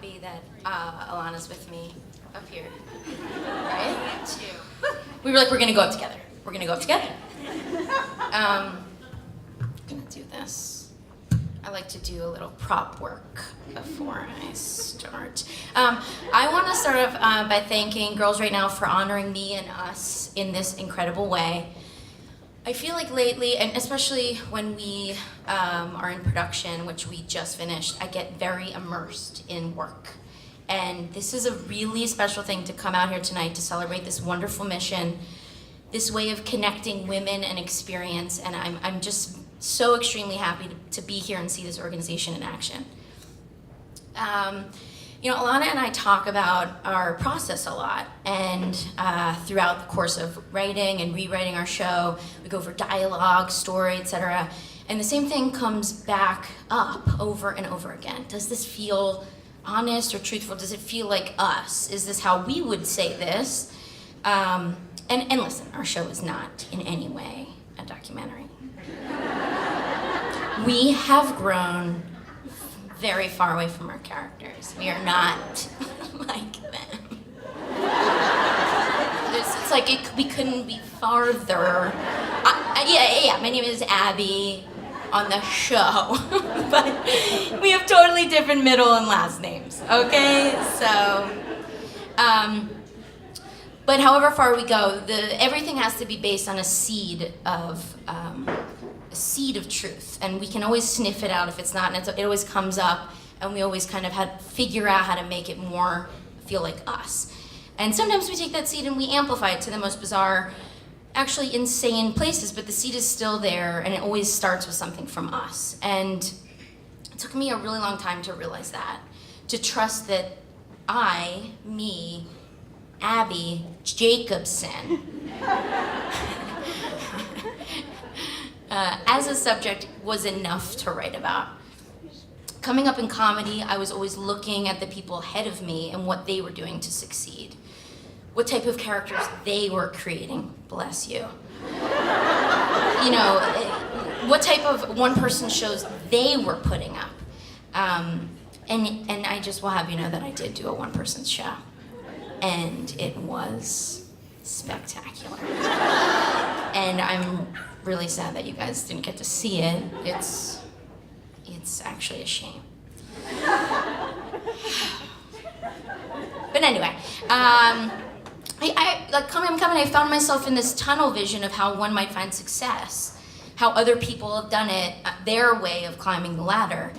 happy that Alana's with me up here. Right? Me too. We were like, we're gonna go up together. We're gonna go up together. Gonna do this. I like to do a little prop work before I start. I want to start off by thanking Girls Right Now for honoring me and us in this incredible way. I feel like lately, and especially when we are in production, which we just finished, I get very immersed in work. And this is a really special thing to come out here tonight to celebrate this wonderful mission, this way of connecting women and experience, and I'm just so extremely happy to be here and see this organization in action. You know, Alana and I talk about our process a lot, and throughout the course of writing and rewriting our show, we go over dialogue, story, etc. And the same thing comes back up over and over again. Does this feel honest or truthful? Does it feel like us? Is this how we would say this? And listen, our show is not in any way a documentary. We have grown very far away from our characters. We are not like them. It's like we couldn't be farther. Yeah, my name is Abby on the show, but we have totally different middle and last names, okay? So, but however far we go, everything has to be based on a seed of truth, and we can always sniff it out if it's not, and it always comes up, and we always kind of had to figure out how to make it more feel like us. And sometimes we take that seed and we amplify it to the most bizarre, actually insane places, but the seed is still there, and it always starts with something from us. And it took me a really long time to realize that, to trust that me, Abbi Jacobson, as a subject was enough to write about. Coming up in comedy, I was always looking at the people ahead of me and what they were doing to succeed. What type of characters they were creating, bless you. You know, what type of one-person shows they were putting up. And I just will have you know that I did do a one-person show. And it was spectacular. And I'm really sad that you guys didn't get to see it. It's actually a shame. But anyway, I like coming, I found myself in this tunnel vision of how one might find success, how other people have done it, their way of climbing the ladder.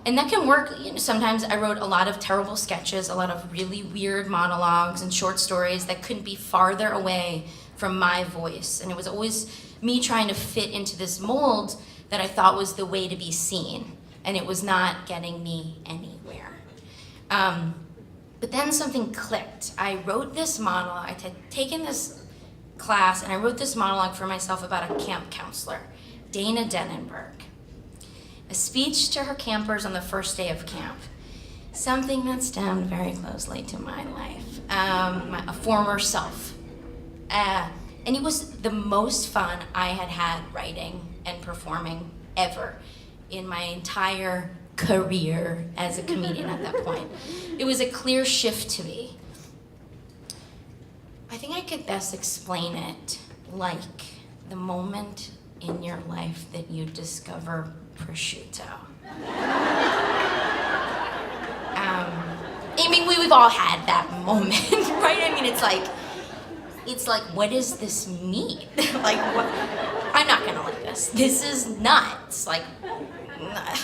And that can work. You know, sometimes I wrote a lot of terrible sketches, a lot of really weird monologues and short stories that couldn't be farther away from my voice. And it was always me trying to fit into this mold that I thought was the way to be seen. And it was not getting me anywhere. But then something clicked. I wrote this monologue. I had taken this class and I wrote this monologue for myself about a camp counselor, Dana Denenberg. A speech to her campers on the first day of camp. Something that stemmed very closely to my life, a former self. And it was the most fun I had had writing and performing ever in my entire career as a comedian at that point. It was a clear shift to me. I think I could best explain it like the moment in your life that you discover prosciutto. I mean, we've all had that moment, right? I mean, it's like, what does this mean? Like, what? I'm not gonna like this. This is nuts. Like,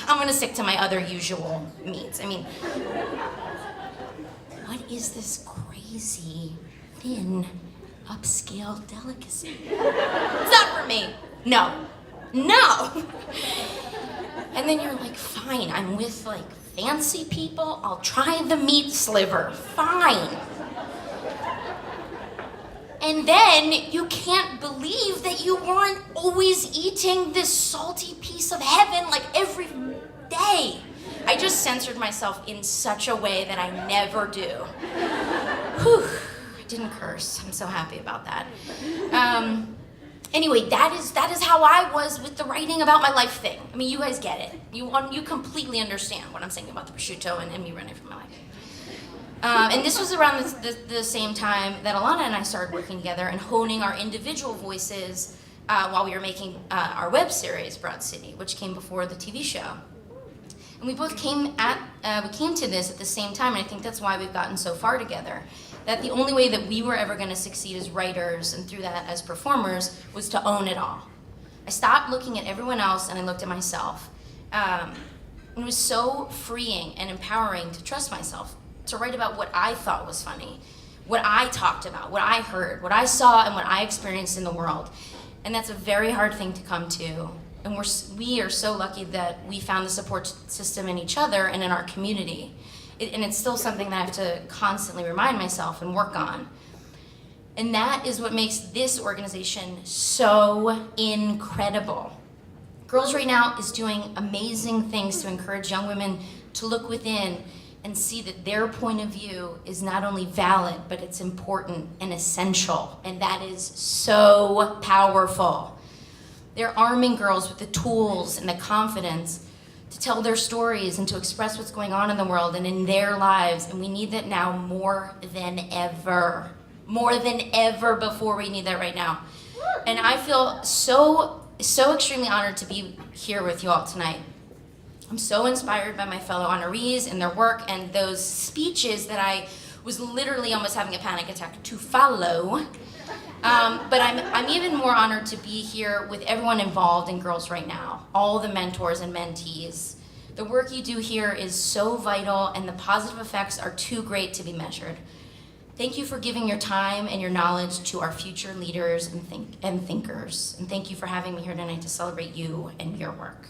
I'm gonna stick to my other usual meats. I mean, what is this crazy, thin, upscale delicacy? It's not for me. No. And then you're like, fine, I'm with like fancy people. I'll try the meat sliver. Fine. And then you can't believe that you weren't always eating this salty piece of heaven like every day. I just censored myself in such a way that I never do. Whew, I didn't curse. I'm so happy about that. Anyway, that is how I was with the writing about my life thing. I mean, you guys get it. You completely understand what I'm saying about the prosciutto and me running for my life. And this was around the same time that Alana and I started working together and honing our individual voices while we were making our web series, Broad City, which came before the TV show. And we both came to this at the same time, and I think that's why we've gotten so far together. That the only way that we were ever going to succeed as writers and through that as performers was to own it all. I stopped looking at everyone else and I looked at myself. It was so freeing and empowering to trust myself, to write about what I thought was funny, what I talked about, what I heard, what I saw, and what I experienced in the world. And that's a very hard thing to come to. And we are so lucky that we found the support system in each other and in our community. And it's still something that I have to constantly remind myself and work on. And that is what makes this organization so incredible. Girls Right Now is doing amazing things to encourage young women to look within and see that their point of view is not only valid, but it's important and essential. And that is so powerful. They're arming girls with the tools and the confidence to tell their stories and to express what's going on in the world and in their lives. And we need that now more than ever. More than ever before, we need that right now. And I feel so extremely honored to be here with you all tonight. I'm so inspired by my fellow honorees and their work and those speeches that I was literally almost having a panic attack to follow. But I'm even more honored to be here with everyone involved in Girls Right Now, all the mentors and mentees. The work you do here is so vital, and the positive effects are too great to be measured. Thank you for giving your time and your knowledge to our future leaders and thinkers. And thank you for having me here tonight to celebrate you and your work.